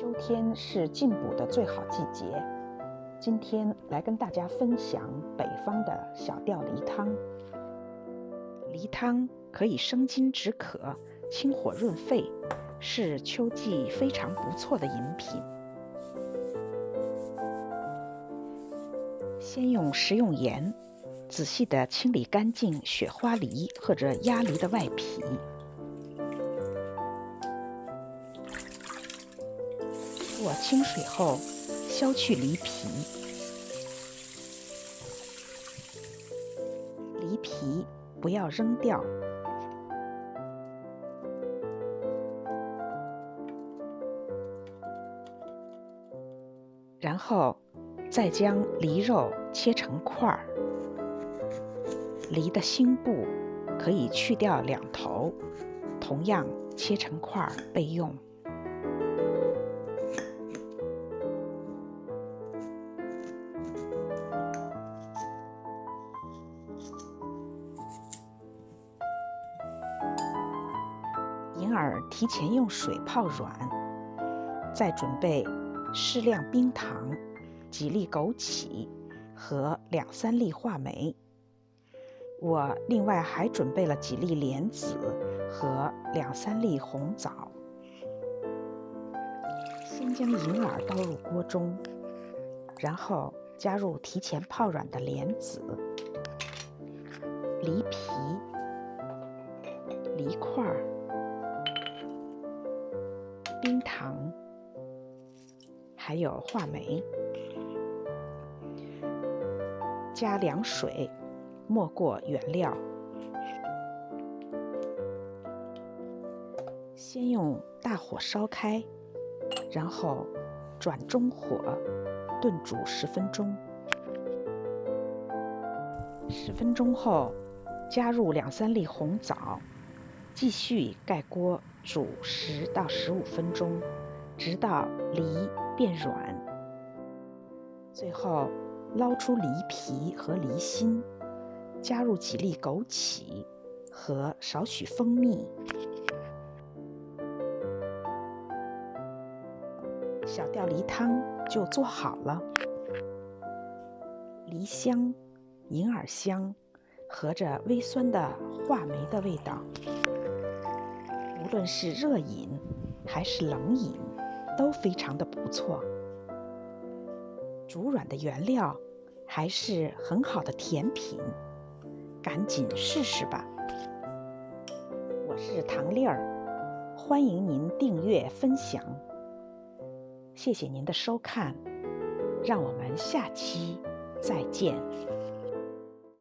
秋天是进补的最好季节。今天来跟大家分享北方的小吊梨汤。梨汤可以生津止渴、清火润肺，是秋季非常不错的饮品。先用食用盐仔细地清理干净雪花梨或者鸭梨的外皮。过清水后，削去梨皮。梨皮不要扔掉。然后再将梨肉切成块儿。梨的心部可以去掉两头，同样切成块儿备用。银耳提前用水泡软，再准备适量冰糖、几粒枸杞和2-3粒话梅。我另外还准备了几粒莲子和2-3粒红枣。先将银耳倒入锅中，然后加入提前泡软的莲子、梨皮、梨块、冰糖，还有话梅，加凉水没过原料。先用大火烧开，然后转中火炖煮10分钟。10分钟后，加入2-3粒红枣，继续盖锅煮10到15分钟，直到梨变软。最后捞出梨皮和梨心，加入几粒枸杞和少许蜂蜜。小吊梨汤就做好了。梨香、银耳香，和着微酸的话梅的味道，无论是热饮还是冷饮，都非常的不错。煮软的原料还是很好的甜品，赶紧试试吧。我是唐丽儿，欢迎您订阅分享。谢谢您的收看，让我们下期再见。